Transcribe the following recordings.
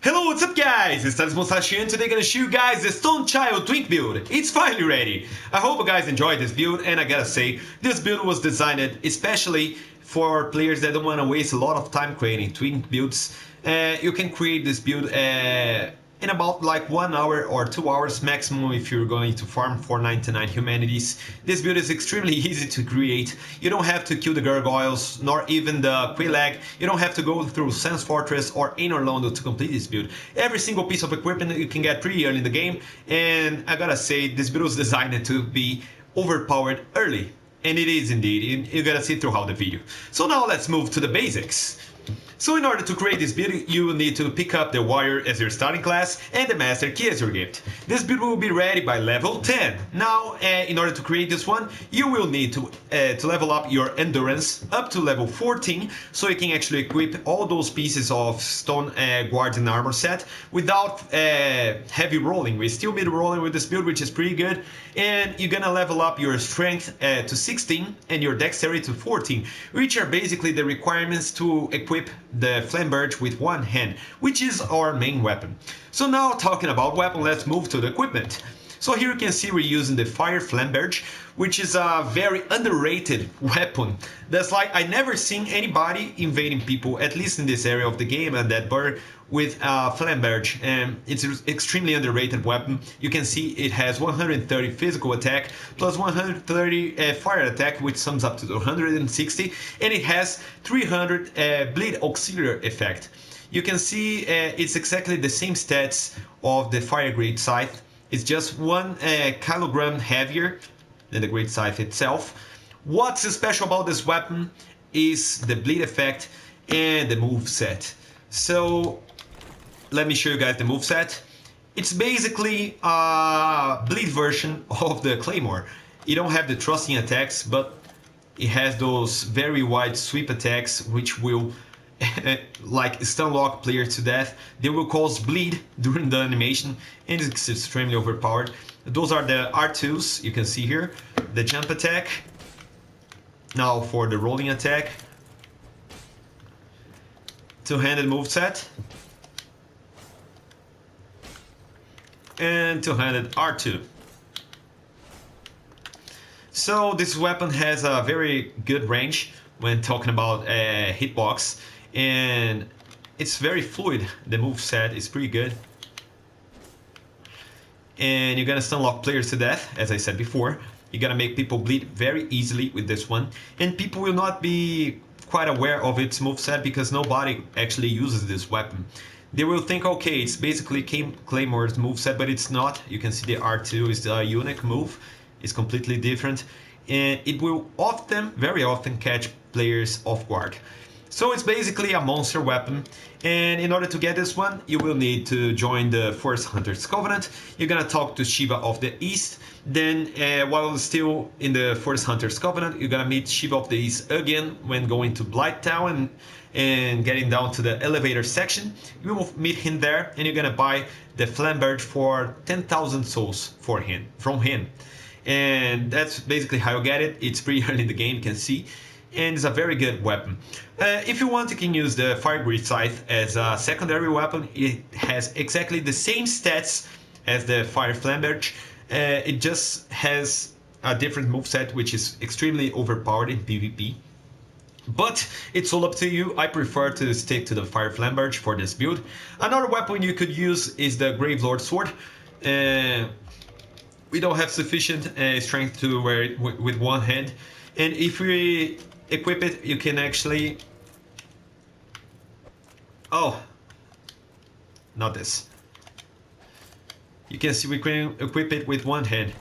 Hello, what's up guys? It's Thales Moustache and today I'm gonna show you guys the Stone Child Twink Build. It's finally ready. I hope you guys enjoyed this build, and I gotta say, this build was designed especially for players that don't want to waste a lot of time creating twink builds. You can create this build in about like 1 hour or 2 hours maximum if you're going to farm for 99 humanities. This build is extremely easy to create. You don't have to kill the gargoyles, nor even the Quelaag. You don't have to go through Sans Fortress or Ain Orlando to complete this build. Every single piece of equipment you can get pretty early in the game, and I gotta say, this build was designed to be overpowered early. And it is indeed, you gotta see throughout the video. So now let's move to the basics. So in order to create this build, you will need to pick up the warrior as your starting class and the master key as your gift. This build will be ready by level 10. Now, in order to create this one, you will need to level up your endurance up to level 14, so you can actually equip all those pieces of stone guardian armor set without heavy rolling. We still be rolling with this build, which is pretty good, and you're gonna level up your strength to 16 and your dexterity to 14, which are basically the requirements to equip the Flamberge with one hand, which is our main weapon. So now, talking about weapon, let's move to the equipment. So here you can see we're using the Fire Flamberge, which is a very underrated weapon. That's like, I never seen anybody invading people, at least in this area of the game and that bird, with a Flamberge, and it's an extremely underrated weapon. You can see it has 130 physical attack plus 130 fire attack, which sums up to 160, and it has 300 bleed auxiliary effect. You can see it's exactly the same stats of the Fire Great Scythe. It's just 1 kilogram heavier than the Great Scythe itself. What's special about this weapon is the bleed effect and the moveset. So let me show you guys the moveset. It's basically a bleed version of the Claymore. You don't have the thrusting attacks, but it has those very wide sweep attacks which will like stun lock players to death. They will cause bleed during the animation, and it's extremely overpowered. Those are the R2s you can see here. The jump attack. Now for the rolling attack. Two-handed moveset. And two-handed R2. So this weapon has a very good range when talking about hitbox, and it's very fluid. The moveset is pretty good, and you're gonna stun lock players to death, as I said before. You're gonna make people bleed very easily with this one, and people will not be quite aware of its moveset because nobody actually uses this weapon. They will think, okay, it's basically Claymore's moveset, but it's not. You can see the R2 is the unique move. It's completely different, and it will often, very often, catch players off guard. So it's basically a monster weapon, and in order to get this one, you will need to join the First Hunter's Covenant. You're gonna talk to Shiva of the East. Then, while still in the First Hunter's Covenant, you're gonna meet Shiva of the East again when going to Blighttown and getting down to the elevator section. You will meet him there, and you're gonna buy the Flamberge for 10,000 souls from him. And that's basically how you get it. It's pretty early in the game, you can see, and it's a very good weapon. If you want, you can use the Fire Great Scythe as a secondary weapon. It has exactly the same stats as the Fire Flamberge. It just has a different moveset, which is extremely overpowered in PvP. But it's all up to you. I prefer to stick to the Fire Flamberge for this build. Another weapon you could use is the Gravelord Sword. We don't have sufficient strength to wear it with one hand, and if we equip it, you can actually... Oh, not this. You can see we can equip it with one hand,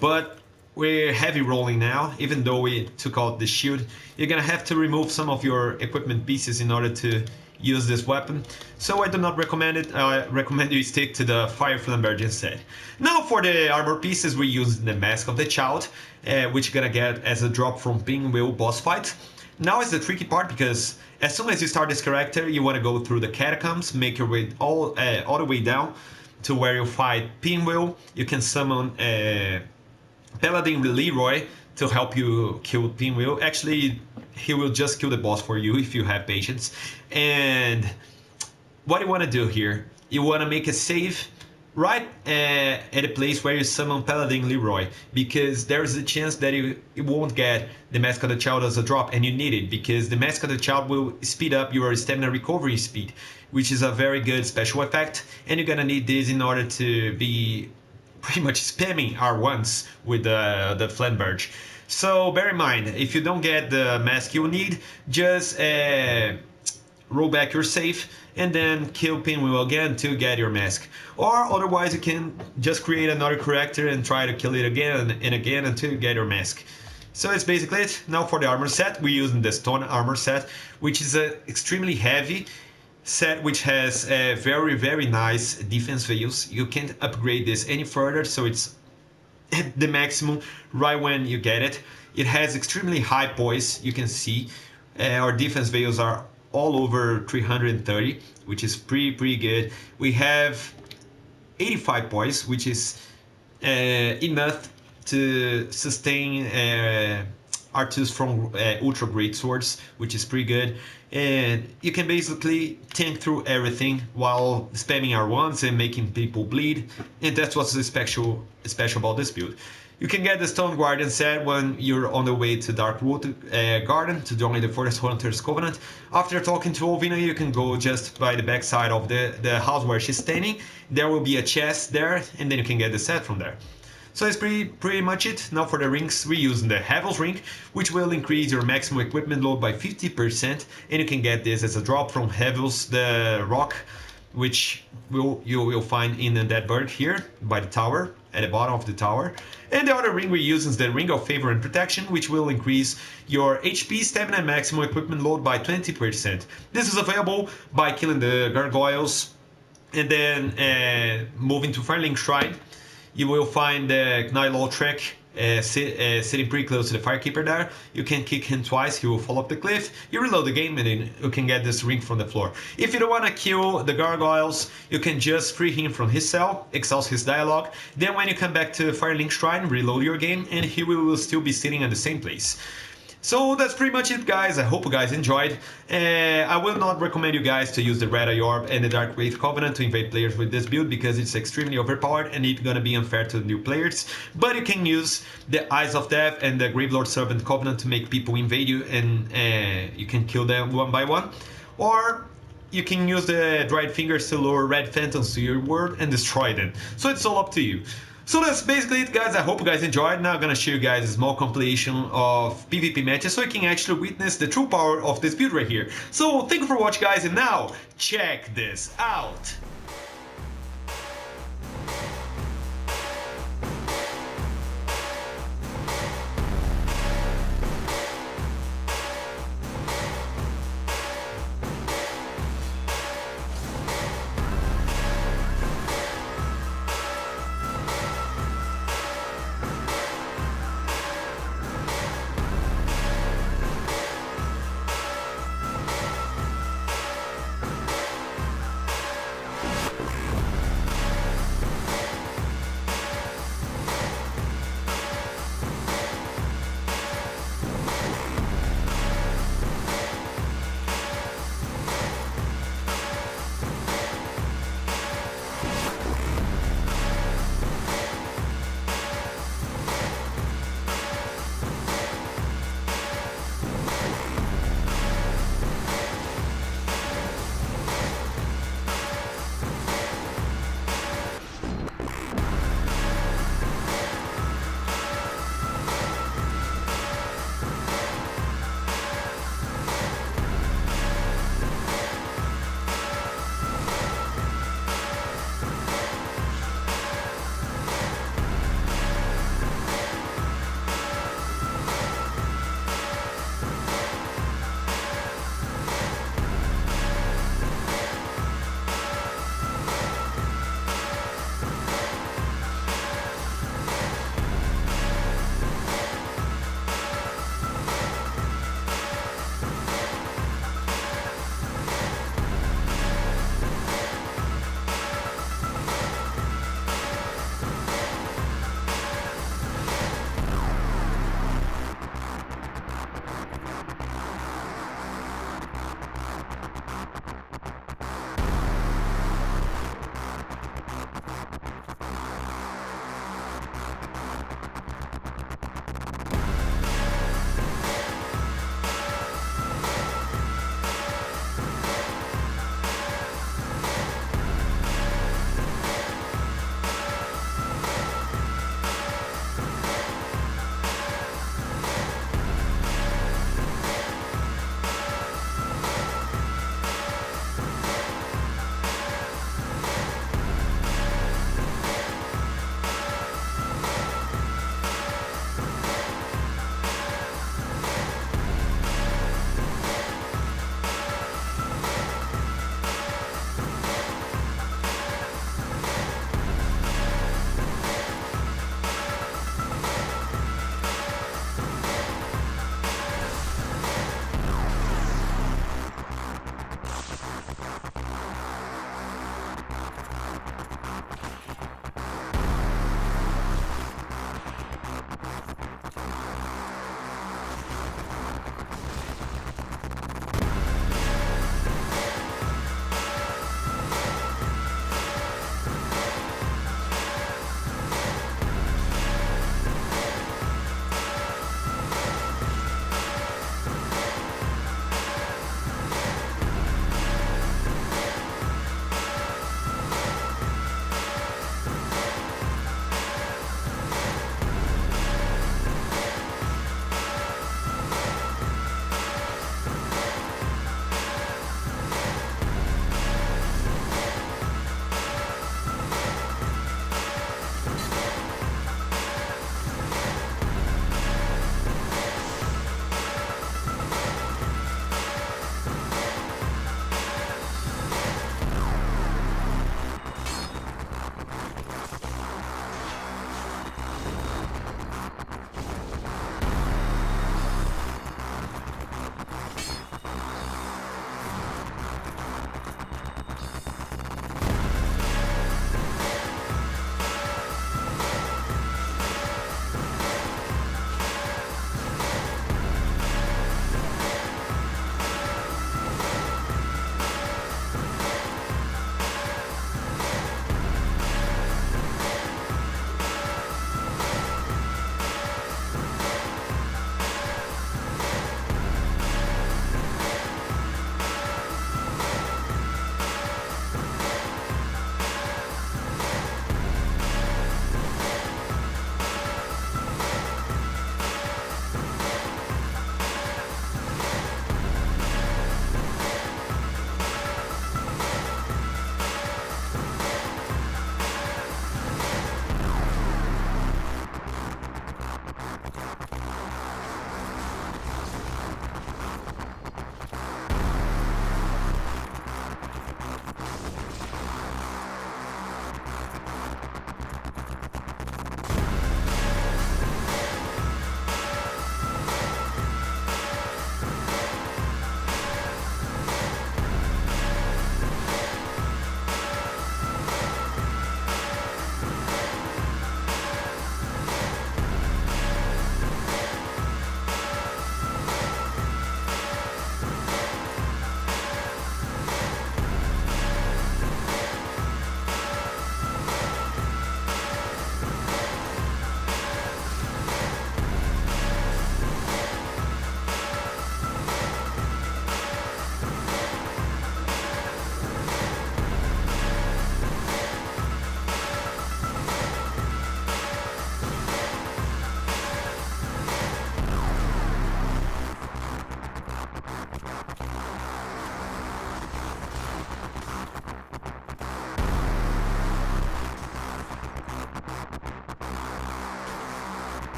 but we're heavy rolling now. Even though we took out the shield, you're gonna have to remove some of your equipment pieces in order to use this weapon, so I do not recommend it. I recommend you stick to the Fire Flamberge instead. Now for the armor pieces, we use the Mask of the Child, which you're gonna get as a drop from Pinwheel boss fight. Now is the tricky part, because as soon as you start this character, you want to go through the catacombs, make your way all the way down to where you fight Pinwheel. You can summon Paladin Leroy to help you kill Pinwheel. Actually, he will just kill the boss for you if you have patience. And what you want to do here, you want to make a save right at a place where you summon Paladin Leroy, because there is a chance that you won't get the Mask of the Child as a drop, and you need it because the Mask of the Child will speed up your stamina recovery speed, which is a very good special effect, and you're gonna need this in order to be pretty much spamming R1s with the Flamberge. So bear in mind, if you don't get the mask you need, just roll back your save and then kill Pinwheel again to get your mask. Or otherwise you can just create another character and try to kill it again and again until you get your mask. So that's basically it. Now for the armor set, we're using the Stone armor set, which is an extremely heavy set which has very nice defense values. You can't upgrade this any further, so it's at the maximum right when you get it. It has extremely high poise, you can see. Our defense values are all over 330, which is pretty good. We have 85 poise, which is enough to sustain R2s from ultra great swords, which is pretty good. And you can basically tank through everything while spamming R1s and making people bleed, and that's what's special about this build. You can get the Stone Guardian set when you're on the way to Darkwood Garden to join the Forest Hunters Covenant. After talking to Olvina, you can go just by the backside of the house where she's standing. There will be a chest there, and then you can get the set from there. So that's pretty much it. Now for the rings, we're using the Heaven's Ring, which will increase your maximum equipment load by 50%, and you can get this as a drop from Heaven's the Rock, which you will find in that bird here by the tower, at the bottom of the tower. And the other ring we use is the Ring of Favor and Protection, which will increase your HP, stamina, and maximum equipment load by 20%. This is available by killing the gargoyles and then moving to Firelink Shrine. You will find the Gnilo Trek sitting pretty close to the Firekeeper there. You can kick him twice, he will fall off the cliff. You reload the game and then you can get this ring from the floor. If you don't want to kill the gargoyles, you can just free him from his cell, exhaust his dialogue. Then when you come back to Firelink Shrine, reload your game and he will still be sitting at the same place. So that's pretty much it, guys. I hope you guys enjoyed. I will not recommend you guys to use the Red Eye Orb and the Dark Wraith Covenant to invade players with this build because it's extremely overpowered and it's gonna be unfair to new players. But you can use the Eyes of Death and the Gravelord Servant Covenant to make people invade you and you can kill them one by one. Or you can use the Dried Fingers to lure Red Phantoms to your world and destroy them. So it's all up to you. So that's basically it, guys. I hope you guys enjoyed. Now I'm gonna show you guys a small compilation of PvP matches so you can actually witness the true power of this build right here. So thank you for watching, guys, and now check this out.